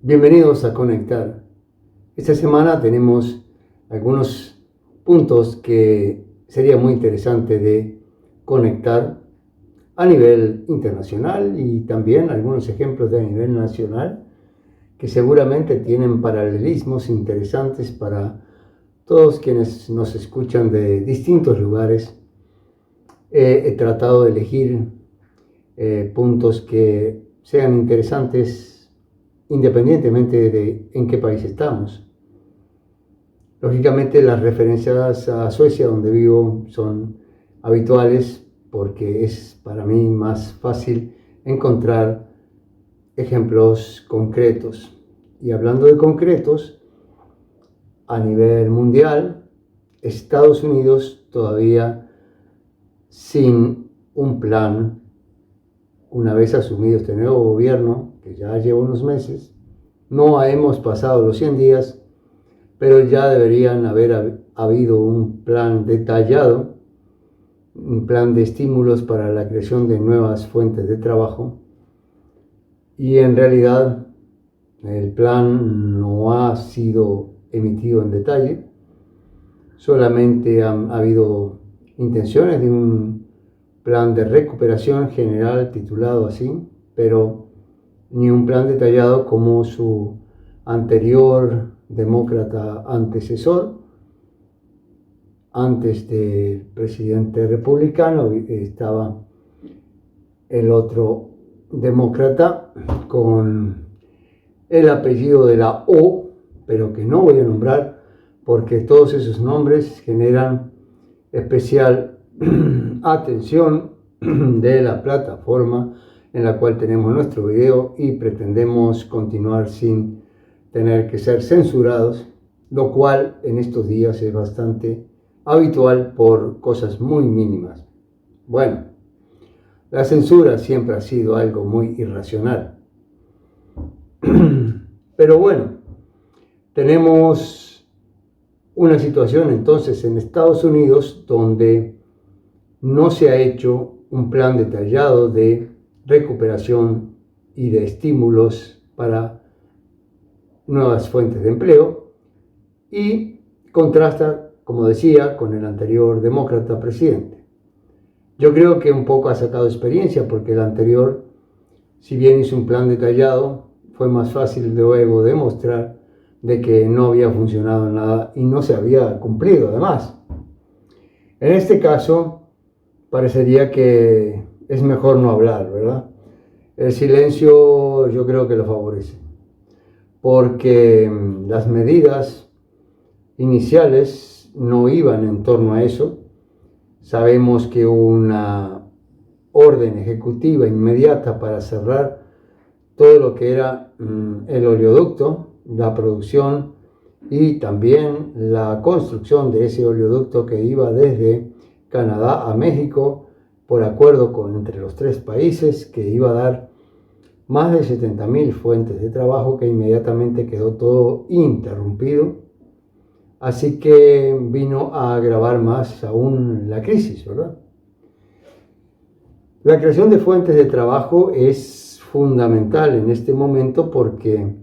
Bienvenidos a Conectar. Esta semana tenemos algunos puntos que sería muy interesante de conectar a nivel internacional y también algunos ejemplos de a nivel nacional que seguramente tienen paralelismos interesantes para todos quienes nos escuchan de distintos lugares. He tratado de elegir puntos que sean interesantes independientemente de en qué país estamos. Lógicamente las referencias a Suecia, donde vivo, son habituales porque es para mí más fácil encontrar ejemplos concretos. Y hablando de concretos, a nivel mundial, Estados Unidos todavía sin un plan, una vez asumido este nuevo gobierno, que ya lleva unos meses, no hemos pasado los 100 días, pero ya deberían haber habido un plan detallado, un plan de estímulos para la creación de nuevas fuentes de trabajo. Y en realidad el plan no ha sido emitido en detalle, solamente ha habido intenciones de un plan de recuperación general titulado así, pero ni un plan detallado como su anterior demócrata antecesor. Antes del presidente republicano estaba el otro demócrata con el apellido de la O, pero que no voy a nombrar porque todos esos nombres generan especial atención de la plataforma en la cual tenemos nuestro video y pretendemos continuar sin tener que ser censurados, lo cual en estos días es bastante habitual por cosas muy mínimas. Bueno, la censura siempre ha sido algo muy irracional. Pero bueno, tenemos una situación entonces en Estados Unidos donde no se ha hecho un plan detallado de recuperación y de estímulos para nuevas fuentes de empleo y contrasta, como decía, con el anterior demócrata presidente. Yo creo que un poco ha sacado experiencia porque el anterior, si bien hizo un plan detallado, fue más fácil luego demostrar de que no había funcionado nada y no se había cumplido además. En este caso, parecería que es mejor no hablar, ¿verdad? El silencio yo creo que lo favorece, porque las medidas iniciales no iban en torno a eso. Sabemos que una orden ejecutiva inmediata para cerrar todo lo que era el oleoducto, la producción y también la construcción de ese oleoducto que iba desde Canadá a México por acuerdo entre los tres países, que iba a dar más de 70.000 fuentes de trabajo, que inmediatamente quedó todo interrumpido. Así que vino a agravar más aún la crisis, ¿verdad? La creación de fuentes de trabajo es fundamental en este momento porque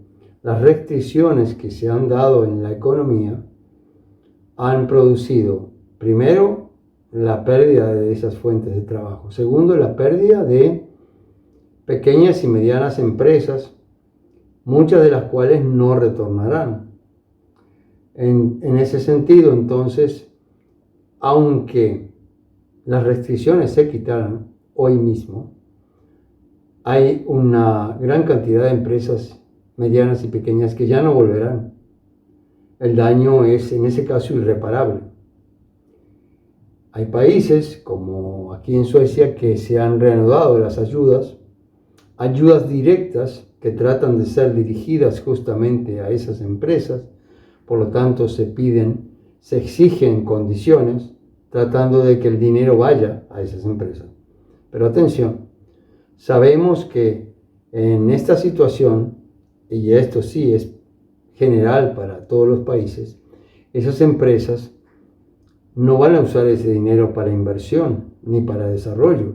las restricciones que se han dado en la economía han producido, primero, la pérdida de esas fuentes de trabajo. Segundo, la pérdida de pequeñas y medianas empresas, muchas de las cuales no retornarán. En ese sentido, entonces, aunque las restricciones se quitaran hoy mismo, hay una gran cantidad de empresas medianas y pequeñas que ya no volverán. El daño es, en ese caso, irreparable. Hay países, como aquí en Suecia, que se han reanudado las ayudas directas que tratan de ser dirigidas justamente a esas empresas. Por lo tanto, se exigen condiciones tratando de que el dinero vaya a esas empresas. Pero atención, sabemos que en esta situación, y esto sí es general para todos los países, esas empresas no van a usar ese dinero para inversión ni para desarrollo,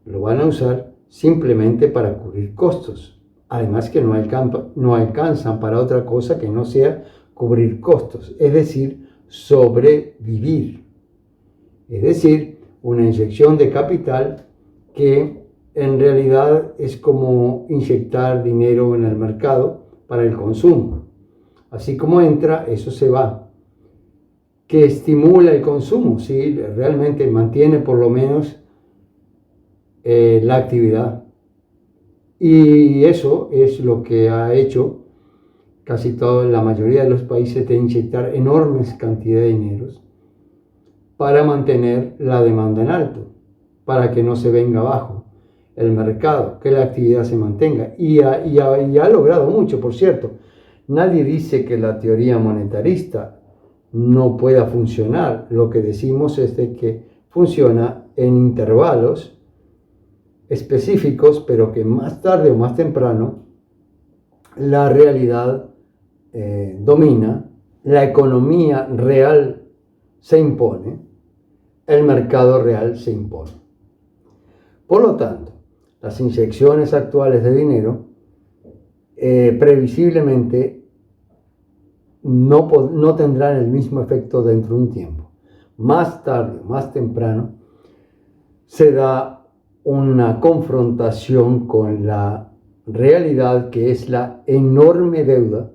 lo van a usar simplemente para cubrir costos. Además que no alcanzan para otra cosa que no sea cubrir costos, es decir, sobrevivir. Es decir, una inyección de capital que en realidad es como inyectar dinero en el mercado para el consumo. Así como entra, eso se va. Que estimula el consumo, sí, realmente mantiene por lo menos la actividad. Y eso es lo que ha hecho casi la mayoría de los países, de inyectar enormes cantidades de dinero para mantener la demanda en alto, para que no se venga abajo el mercado, que la actividad se mantenga. Y ha logrado mucho, por cierto. Nadie dice que la teoría monetarista no pueda funcionar. Lo que decimos es de que funciona en intervalos específicos, pero que más tarde o más temprano la realidad domina, la economía real se impone, el mercado real se impone. Por lo tanto, las inyecciones actuales de dinero previsiblemente no tendrán el mismo efecto dentro de un tiempo. Más tarde, más temprano, se da una confrontación con la realidad, que es la enorme deuda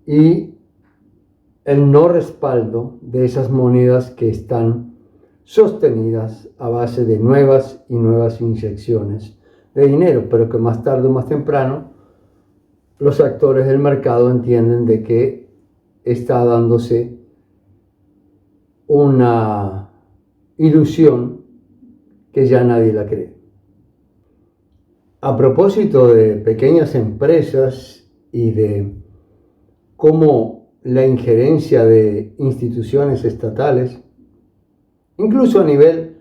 y el no respaldo de esas monedas que están sostenidas a base de nuevas y nuevas inyecciones de dinero, pero que más tarde o más temprano los actores del mercado entienden de que está dándose una ilusión que ya nadie la cree. A propósito de pequeñas empresas y de cómo la injerencia de instituciones estatales, incluso a nivel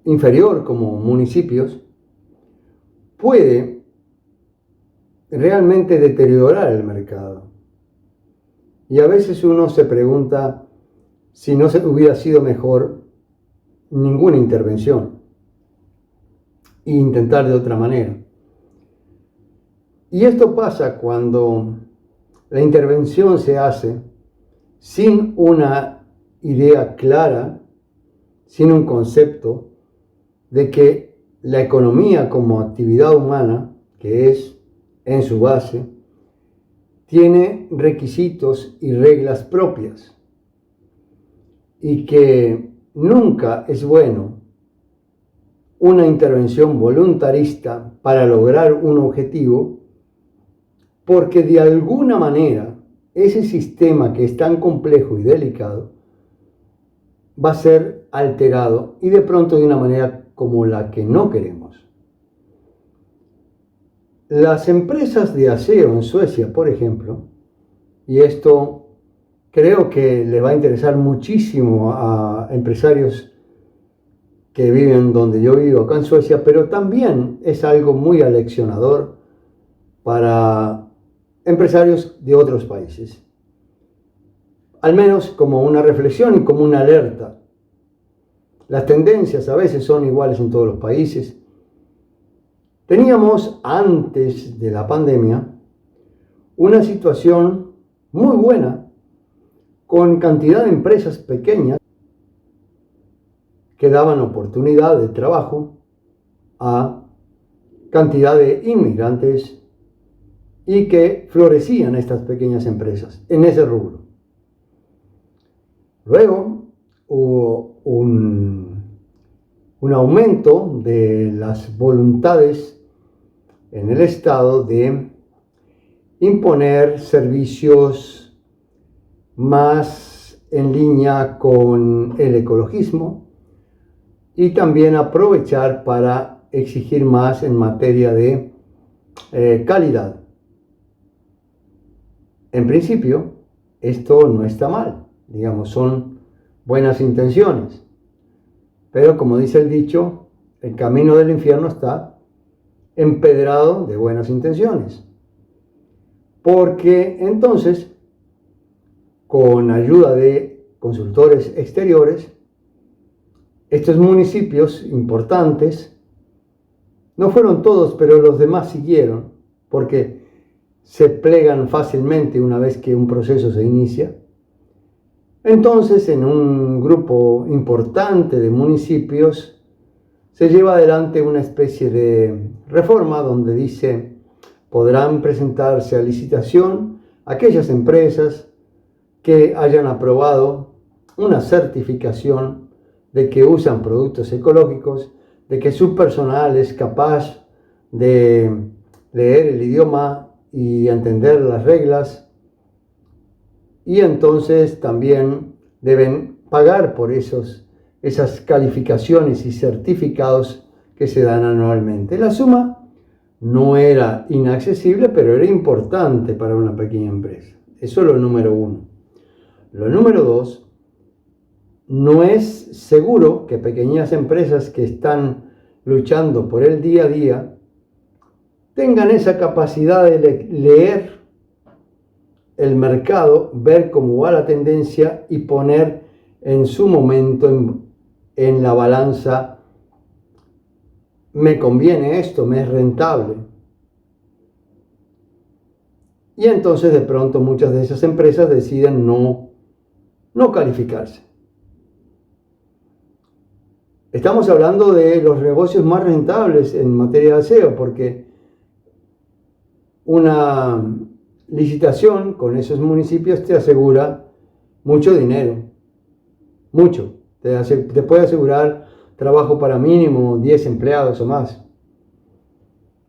inferior como municipios, puede realmente deteriorar el mercado. Y a veces uno se pregunta si no se hubiera sido mejor ninguna intervención e intentar de otra manera. Y esto pasa cuando la intervención se hace sin una idea clara, sin un concepto de que la economía como actividad humana, que es en su base, tiene requisitos y reglas propias, y que nunca es bueno una intervención voluntarista para lograr un objetivo, porque de alguna manera ese sistema, que es tan complejo y delicado, va a ser alterado, y de pronto de una manera como la que no queremos. Las empresas de aseo en Suecia, por ejemplo, y esto creo que le va a interesar muchísimo a empresarios que viven donde yo vivo, acá en Suecia, pero también es algo muy aleccionador para empresarios de otros países. Al menos como una reflexión y como una alerta. Las tendencias a veces son iguales en todos los países. Teníamos antes de la pandemia una situación muy buena, con cantidad de empresas pequeñas que daban oportunidad de trabajo a cantidad de inmigrantes, y que florecían estas pequeñas empresas en ese rubro. Luego hubo un aumento de las voluntades en el Estado de imponer servicios más en línea con el ecologismo, y también aprovechar para exigir más en materia de calidad. En principio, esto no está mal, digamos, son buenas intenciones, pero como dice el dicho, el camino del infierno está empedrado de buenas intenciones, porque entonces, con ayuda de consultores exteriores, estos municipios importantes No fueron todos, pero los demás siguieron, porque se plegan fácilmente una vez que un proceso se inicia. Entonces, en un grupo importante de municipios, se lleva adelante una especie de reforma donde dice: podrán presentarse a licitación aquellas empresas que hayan aprobado una certificación de que usan productos ecológicos, de que su personal es capaz de leer el idioma y entender las reglas, y entonces también deben pagar por esas calificaciones y certificados que se dan anualmente. La suma no era inaccesible, pero era importante para una pequeña empresa. Eso es lo número uno. Lo número dos, no es seguro que pequeñas empresas que están luchando por el día a día tengan esa capacidad de leer el mercado, ver cómo va la tendencia y poner en su momento en la balanza: me conviene esto, me es rentable. Y entonces de pronto muchas de esas empresas deciden no calificarse. Estamos hablando de los negocios más rentables en materia de aseo, porque una licitación con esos municipios te asegura mucho dinero, mucho. Te puede asegurar trabajo para mínimo 10 empleados o más.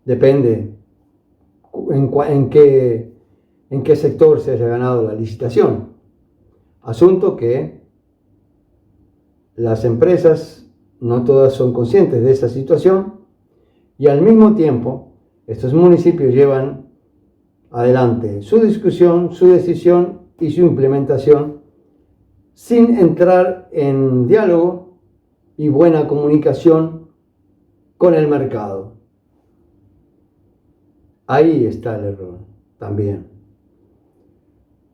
Depende en qué sector se haya ganado la licitación. Asunto que las empresas no todas son conscientes de esa situación, y al mismo tiempo estos municipios llevan adelante su discusión, su decisión y su implementación sin entrar en diálogo y buena comunicación con el mercado. Ahí está el error también.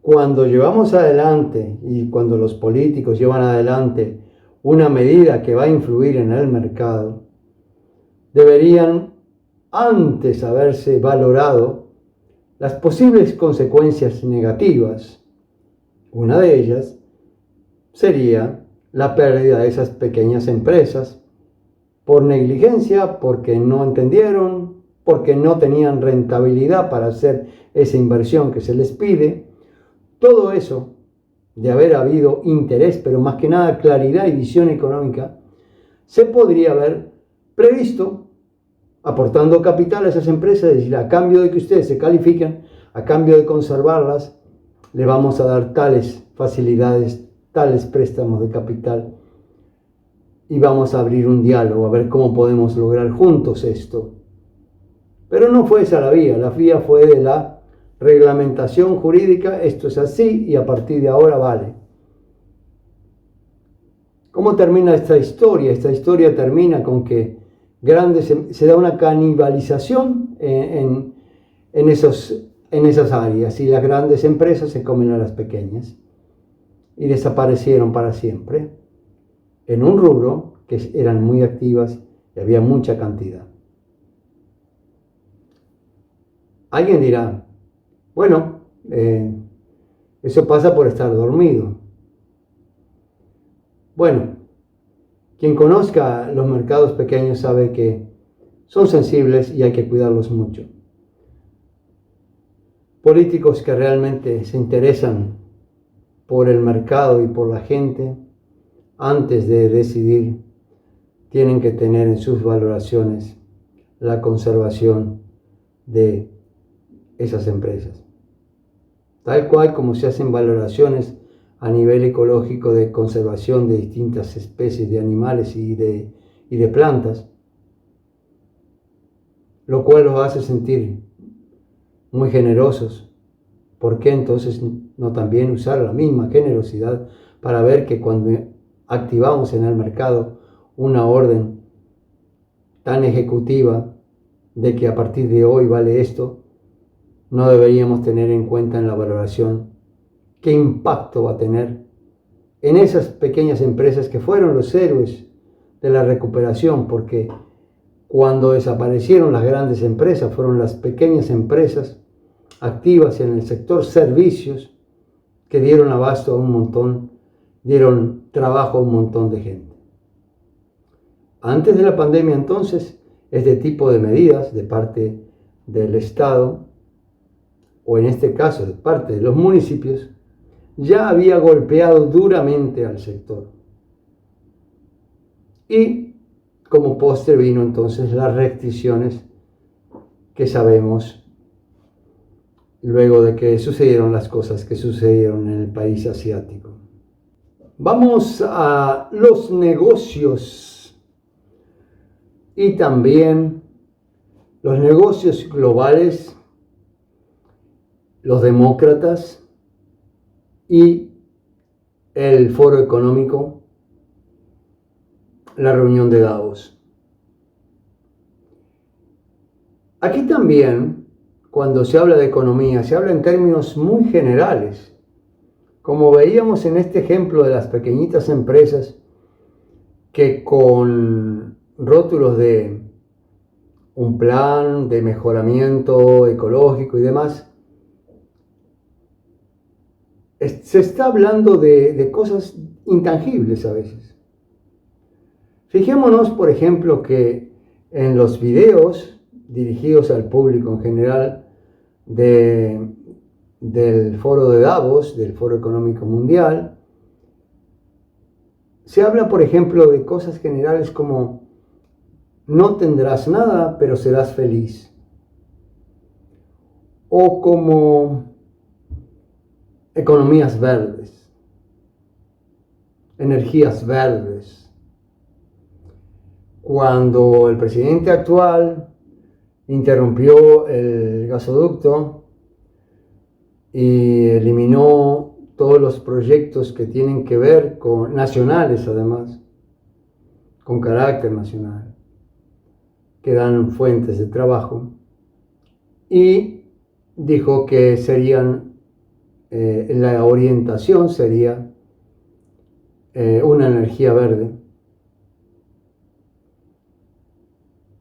Cuando llevamos adelante y cuando los políticos llevan adelante una medida que va a influir en el mercado, deberían antes haberse valorado las posibles consecuencias negativas. Una de ellas sería la pérdida de esas pequeñas empresas por negligencia, porque no entendieron, porque no tenían rentabilidad para hacer esa inversión que se les pide. Todo eso, de haber habido interés, pero más que nada claridad y visión económica, se podría haber previsto aportando capital a esas empresas, es decir, a cambio de que ustedes se califiquen, a cambio de conservarlas, le vamos a dar tales facilidades, tales préstamos de capital, y vamos a abrir un diálogo, a ver cómo podemos lograr juntos esto. Pero no fue esa la vía fue de la reglamentación jurídica: esto es así y a partir de ahora vale. ¿Cómo termina esta historia? Esta historia termina con que se da una canibalización en esas áreas, y las grandes empresas se comen a las pequeñas y desaparecieron para siempre en un rubro que eran muy activas y había mucha cantidad. Alguien dirá: bueno, eso pasa por estar dormido. Bueno, quien conozca los mercados pequeños sabe que son sensibles y hay que cuidarlos mucho. Políticos que realmente se interesan por el mercado y por la gente, antes de decidir, tienen que tener en sus valoraciones la conservación de esas empresas. Tal cual como se hacen valoraciones a nivel ecológico de conservación de distintas especies de animales y de plantas, lo cual los hace sentir muy generosos. ¿Por qué entonces no también usar la misma generosidad para ver que cuando activamos en el mercado una orden tan ejecutiva de que a partir de hoy vale esto, no deberíamos tener en cuenta en la valoración qué impacto va a tener en esas pequeñas empresas que fueron los héroes de la recuperación? Porque Cuando desaparecieron las grandes empresas, fueron las pequeñas empresas activas en el sector servicios que dieron abasto a un montón, dieron trabajo a un montón de gente. Antes de la pandemia, entonces, este tipo de medidas de parte del Estado, o en este caso de parte de los municipios, ya había golpeado duramente al sector. Y como postre vino entonces las restricciones que sabemos luego de que sucedieron las cosas que sucedieron en el país asiático. Vamos a los negocios y también los negocios globales, los demócratas y el Foro Económico, la reunión de Davos. Aquí también, cuando se habla de economía, se habla en términos muy generales, como veíamos en este ejemplo de las pequeñitas empresas que con rótulos de un plan de mejoramiento ecológico y demás, se está hablando de cosas intangibles a veces. Fijémonos, por ejemplo, que en los videos dirigidos al público en general del Foro de Davos, del Foro Económico Mundial, se habla, por ejemplo, de cosas generales como no tendrás nada, pero serás feliz. O como economías verdes, energías verdes. Cuando el presidente actual interrumpió el gasoducto y eliminó todos los proyectos que tienen que ver con nacionales, además, con carácter nacional, que dan fuentes de trabajo, y dijo que serían, la orientación sería una energía verde.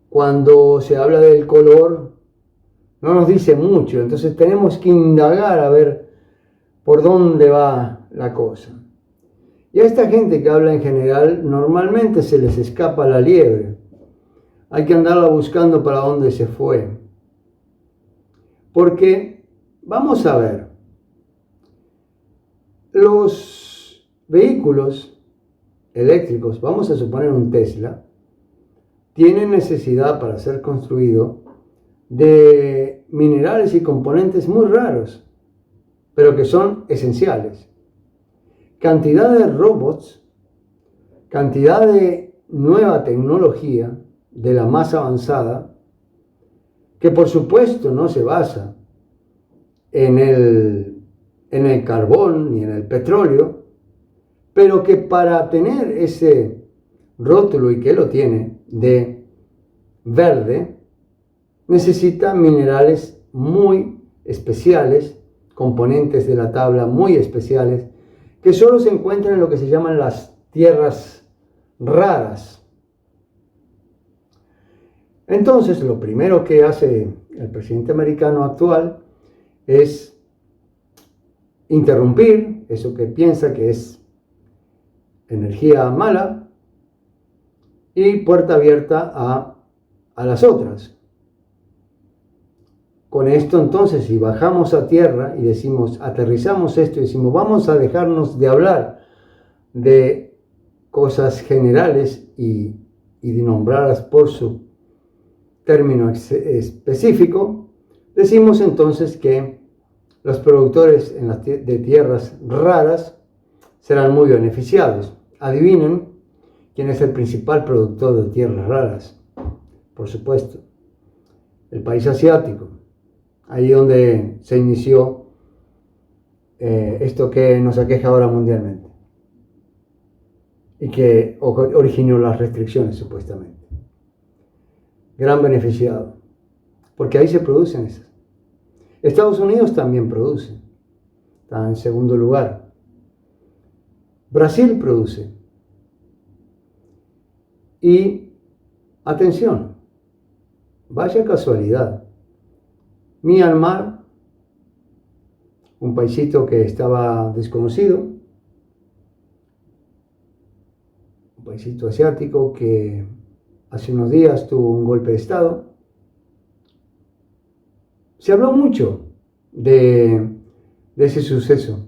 Cuando se habla del color, no nos dice mucho, entonces tenemos que indagar a ver por dónde va la cosa. Y a esta gente que habla en general, normalmente se les escapa la liebre. Hay que andarla buscando para dónde se fue. Porque, vamos a ver, los vehículos eléctricos, vamos a suponer un Tesla, tienen necesidad para ser construido de minerales y componentes muy raros, pero que son esenciales. Cantidad de robots, cantidad de nueva tecnología, de la más avanzada, que por supuesto no se basa en el carbón ni en el petróleo, pero que para tener ese rótulo, y que lo tiene, de verde, necesita minerales muy especiales, componentes de la tabla muy especiales, que solo se encuentran en lo que se llaman las tierras raras. Entonces, lo primero que hace el presidente americano actual es interrumpir eso que piensa que es energía mala y puerta abierta a las otras. Con esto entonces, si bajamos a tierra y decimos, aterrizamos esto y decimos, vamos a dejarnos de hablar de cosas generales y de nombrarlas por su término específico, decimos entonces que los productores de tierras raras serán muy beneficiados. Adivinen quién es el principal productor de tierras raras. Por supuesto, el país asiático. Ahí donde se inició esto que nos aqueja ahora mundialmente y que originó las restricciones supuestamente. Gran beneficiado, porque ahí se producen esas. Estados Unidos también produce, está en segundo lugar. Brasil produce. Y, atención, vaya casualidad. Myanmar, un paisito que estaba desconocido, un paisito asiático que hace unos días tuvo un golpe de estado. Se habló mucho de ese suceso,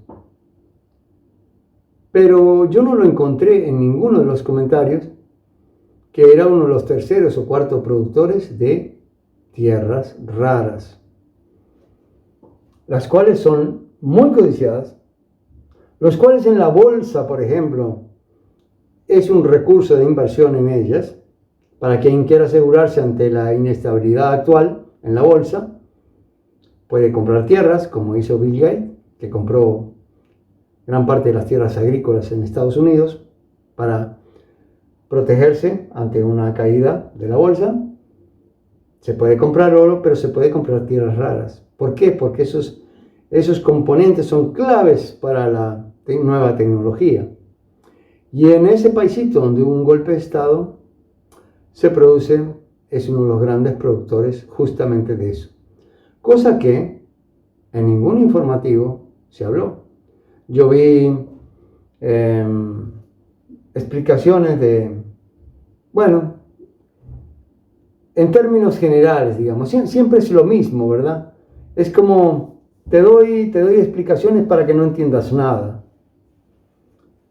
pero yo no lo encontré en ninguno de los comentarios que era uno de los terceros o cuartos productores de tierras raras, las cuales son muy codiciadas, los cuales en la bolsa, por ejemplo, es un recurso de inversión en ellas, para quien quiera asegurarse ante la inestabilidad actual en la bolsa. Puede comprar tierras, como hizo Bill Gates, que compró gran parte de las tierras agrícolas en Estados Unidos para protegerse ante una caída de la bolsa. Se puede comprar oro, pero se puede comprar tierras raras. ¿Por qué? Porque esos componentes son claves para la nueva tecnología. Y en ese paisito donde hubo un golpe de estado, es uno de los grandes productores justamente de eso. Cosa que en ningún informativo se habló. Yo vi explicaciones bueno, en términos generales, digamos, siempre es lo mismo, ¿verdad? Es como, te doy explicaciones para que no entiendas nada.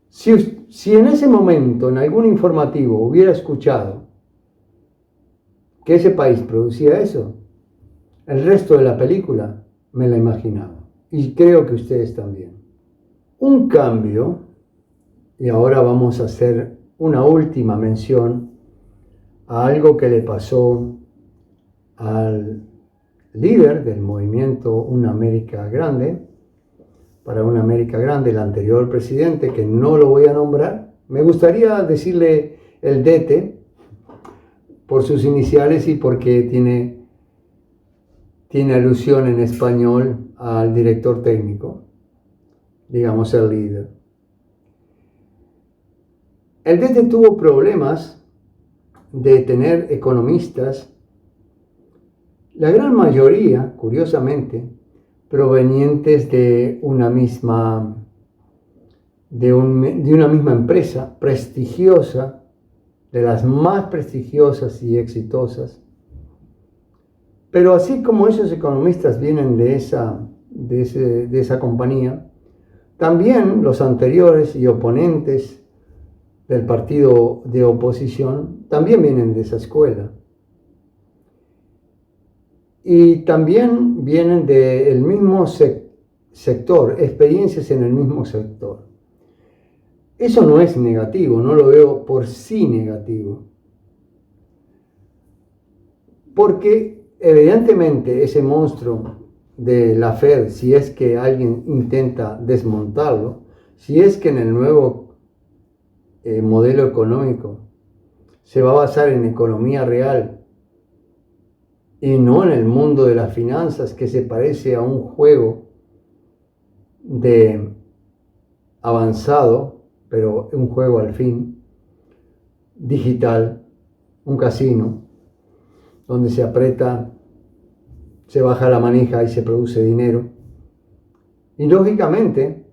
Si en ese momento, en algún informativo, hubiera escuchado que ese país producía eso, el resto de la película me la imaginaba. Y creo que ustedes también. Un cambio, y ahora vamos a hacer una última mención a algo que le pasó al líder del movimiento Una América Grande, para Una América Grande, el anterior presidente, que no lo voy a nombrar. Me gustaría decirle el DT por sus iniciales y porque tiene alusión en español al director técnico, digamos el líder. El DT tuvo problemas de tener economistas, la gran mayoría, curiosamente, provenientes de una misma empresa prestigiosa, de las más prestigiosas y exitosas. Pero así como esos economistas vienen de esa compañía, también los anteriores y oponentes del partido de oposición también vienen de esa escuela. Y también vienen del mismo sector, experiencias en el mismo sector. Eso no es negativo, no lo veo por sí negativo. Porque evidentemente ese monstruo de la Fed, si es que alguien intenta desmontarlo, si es que en el nuevo modelo económico se va a basar en economía real y no en el mundo de las finanzas, que se parece a un juego de avanzado, pero un juego al fin digital, un casino, donde se aprieta, se baja la manija y se produce dinero. Y lógicamente,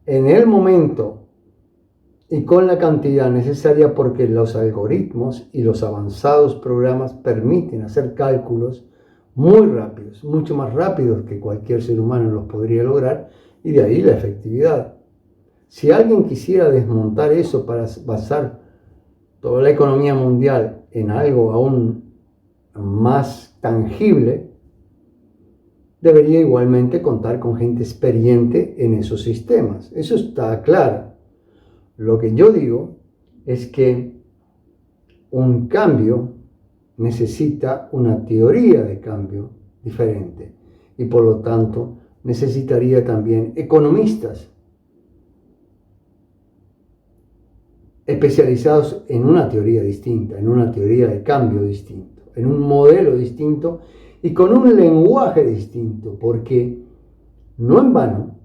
en el momento y con la cantidad necesaria, porque los algoritmos y los avanzados programas permiten hacer cálculos muy rápidos, mucho más rápidos que cualquier ser humano los podría lograr, y de ahí la efectividad. Si alguien quisiera desmontar eso para basar toda la economía mundial en algo aún más tangible, debería igualmente contar con gente experiente en esos sistemas. Eso está claro. Lo que yo digo es que un cambio necesita una teoría de cambio diferente y por lo tanto necesitaría también economistas especializados en una teoría distinta, en una teoría de cambio distinto, en un modelo distinto y con un lenguaje distinto, porque no en vano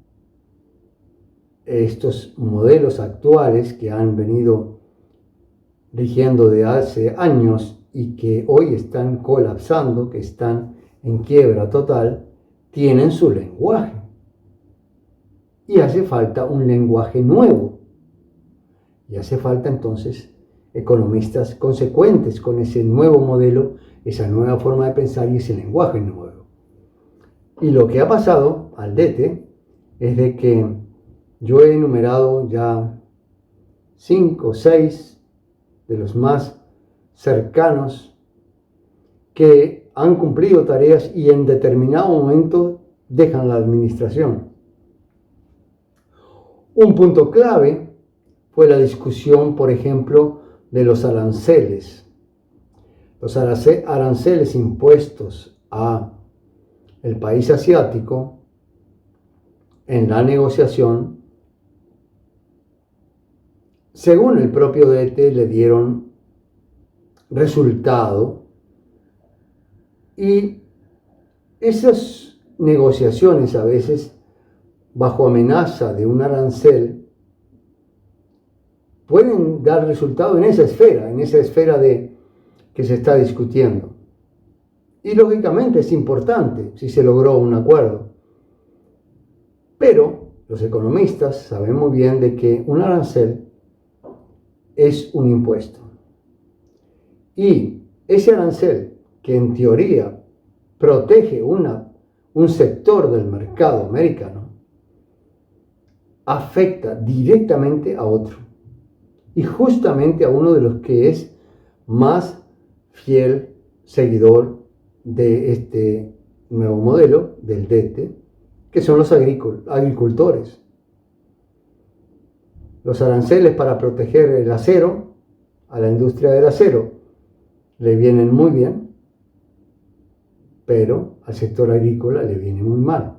estos modelos actuales que han venido rigiendo de hace años y que hoy están colapsando, que están en quiebra total, tienen su lenguaje. Y hace falta un lenguaje nuevo. Y hace falta entonces economistas consecuentes con ese nuevo modelo, esa nueva forma de pensar y ese lenguaje nuevo. Y lo que ha pasado al DETE es de que yo he enumerado ya 5 o 6 de los más cercanos que han cumplido tareas y en determinado momento dejan la administración. Un punto clave fue la discusión, por ejemplo, de los aranceles. Los aranceles impuestos a el país asiático en la negociación, según el propio DETE, le dieron resultado, y esas negociaciones a veces bajo amenaza de un arancel pueden dar resultado en esa esfera de que se está discutiendo. Y lógicamente es importante si se logró un acuerdo. Pero los economistas saben muy bien de que un arancel es un impuesto. Y ese arancel, que en teoría protege un sector del mercado americano, afecta directamente a otro. Y justamente a uno de los que es más fiel seguidor de este nuevo modelo del DETE, que son los agricultores. Los aranceles para proteger el acero, a la industria del acero, le vienen muy bien, pero al sector agrícola le viene muy mal.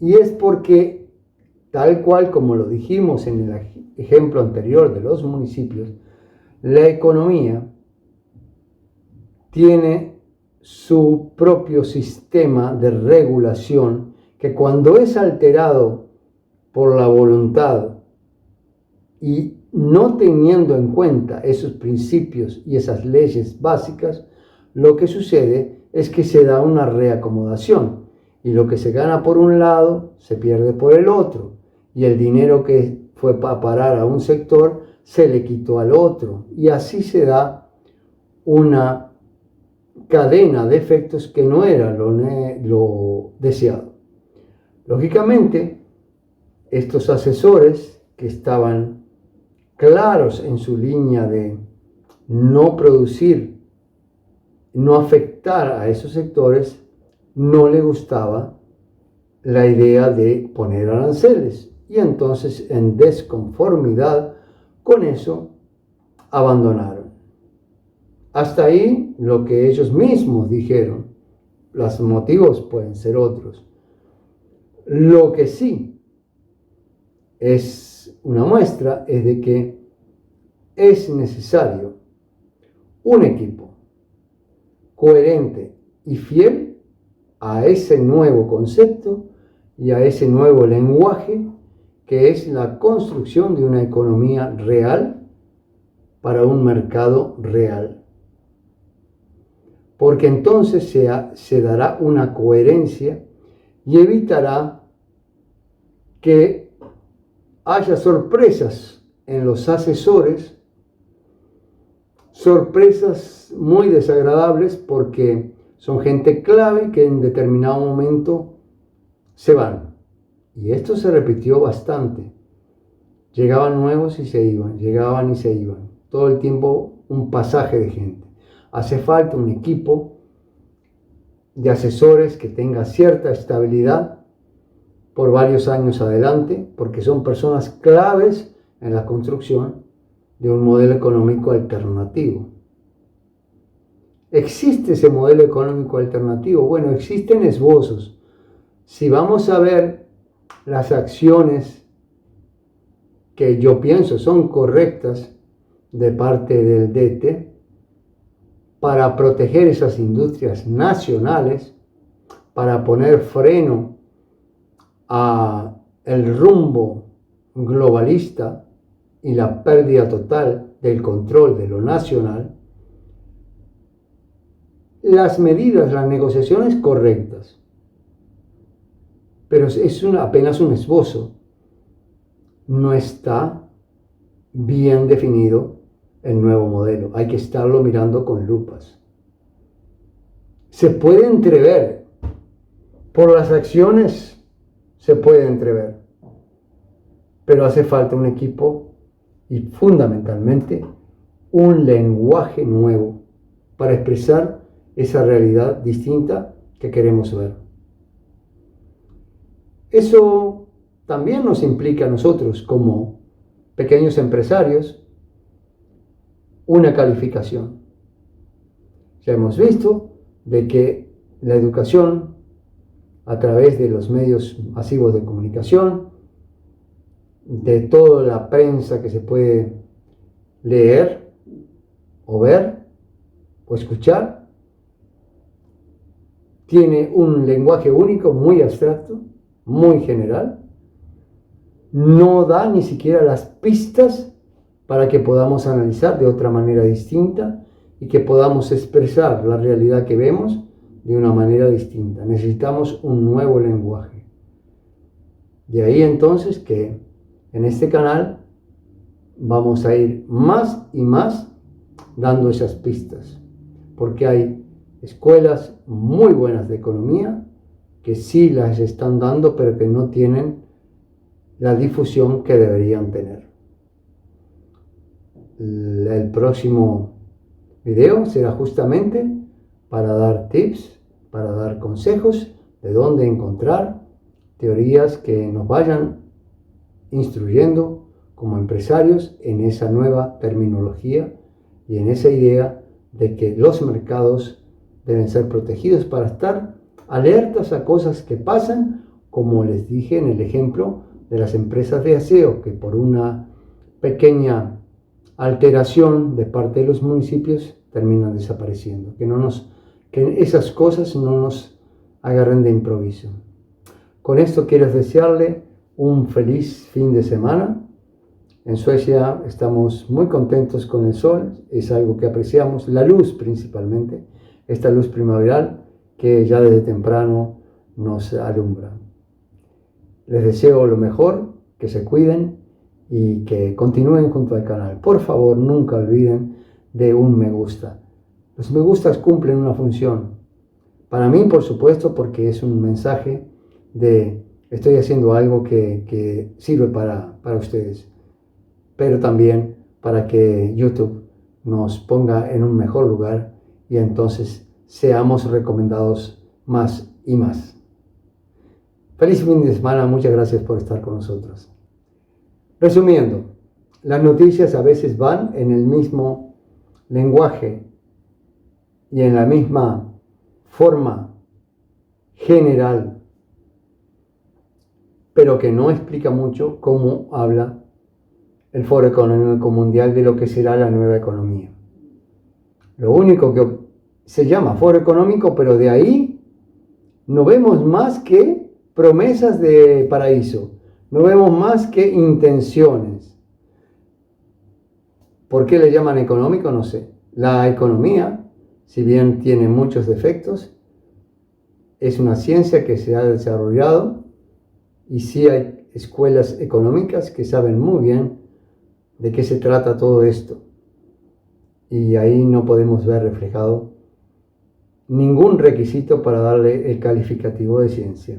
Y es porque, tal cual como lo dijimos en el ejemplo anterior de los municipios, la economía tiene su propio sistema de regulación que, cuando es alterado por la voluntad y no teniendo en cuenta esos principios y esas leyes básicas, lo que sucede es que se da una reacomodación, y lo que se gana por un lado se pierde por el otro, y el dinero que fue a parar a un sector se le quitó al otro, y así se da una cadena de efectos que no era lo deseado. Lógicamente, estos asesores, que estaban claros en su línea de no producir, no afectar a esos sectores, no le gustaba la idea de poner aranceles, y entonces, en desconformidad con eso, abandonaron. Hasta ahí lo que ellos mismos dijeron. Los motivos pueden ser otros. Lo que sí es una muestra es de que es necesario un equipo coherente y fiel a ese nuevo concepto y a ese nuevo lenguaje, que es la construcción de una economía real para un mercado real. Porque entonces se dará una coherencia y evitará que haya sorpresas en los asesores, sorpresas muy desagradables, porque son gente clave que en determinado momento se van. Y esto se repitió bastante. Llegaban nuevos y se iban, llegaban y se iban. Todo el tiempo un pasaje de gente. Hace falta un equipo de asesores que tenga cierta estabilidad por varios años adelante, porque son personas claves en la construcción de un modelo económico alternativo. ¿Existe ese modelo económico alternativo? Bueno, existen esbozos. Si vamos a ver las acciones que yo pienso son correctas de parte del DETE para proteger esas industrias nacionales, para poner freno a el rumbo globalista y la pérdida total del control de lo nacional, las medidas, las negociaciones correctas. Pero es apenas un esbozo. No está bien definido el nuevo modelo. Hay que estarlo mirando con lupas. Se puede entrever. Por las acciones se puede entrever. Pero hace falta un equipo y fundamentalmente un lenguaje nuevo para expresar esa realidad distinta que queremos ver. Eso también nos implica a nosotros como pequeños empresarios una calificación. Ya hemos visto de que la educación a través de los medios masivos de comunicación, de toda la prensa que se puede leer o ver o escuchar, tiene un lenguaje único, muy abstracto, muy general, no da ni siquiera las pistas para que podamos analizar de otra manera distinta y que podamos expresar la realidad que vemos de una manera distinta. Necesitamos un nuevo lenguaje. De ahí entonces que en este canal vamos a ir más y más dando esas pistas, porque hay escuelas muy buenas de economía que sí las están dando, pero que no tienen la difusión que deberían tener. El próximo video será justamente para dar tips, para dar consejos de dónde encontrar teorías que nos vayan instruyendo como empresarios en esa nueva terminología y en esa idea de que los mercados deben ser protegidos para estar alertas a cosas que pasan, como les dije en el ejemplo de las empresas de aseo, que por una pequeña alteración de parte de los municipios terminan desapareciendo. Que esas cosas no nos agarren de improviso. Con esto quiero desearle un feliz fin de semana. En Suecia estamos muy contentos con el sol, es algo que apreciamos, la luz principalmente, esta luz primaveral que ya desde temprano nos alumbra. Les deseo lo mejor, que se cuiden y que continúen junto al canal. Por favor, nunca olviden de un me gusta. Los me gustas cumplen una función. Para mí, por supuesto, porque es un mensaje de estoy haciendo algo que sirve para ustedes, pero también para que YouTube nos ponga en un mejor lugar y entonces seamos recomendados más y más. Feliz fin de semana, muchas gracias por estar con nosotros. Resumiendo, las noticias a veces van en el mismo lenguaje y en la misma forma general, pero que no explica mucho cómo habla el Foro Económico Mundial de lo que será la nueva economía. Lo único que se llama Foro Económico, pero de ahí no vemos más que promesas de paraíso, no vemos más que intenciones. ¿Por qué le llaman económico? No sé. La economía, si bien tiene muchos defectos, es una ciencia que se ha desarrollado y sí hay escuelas económicas que saben muy bien de qué se trata todo esto. Y ahí no podemos ver reflejado ningún requisito para darle el calificativo de ciencia.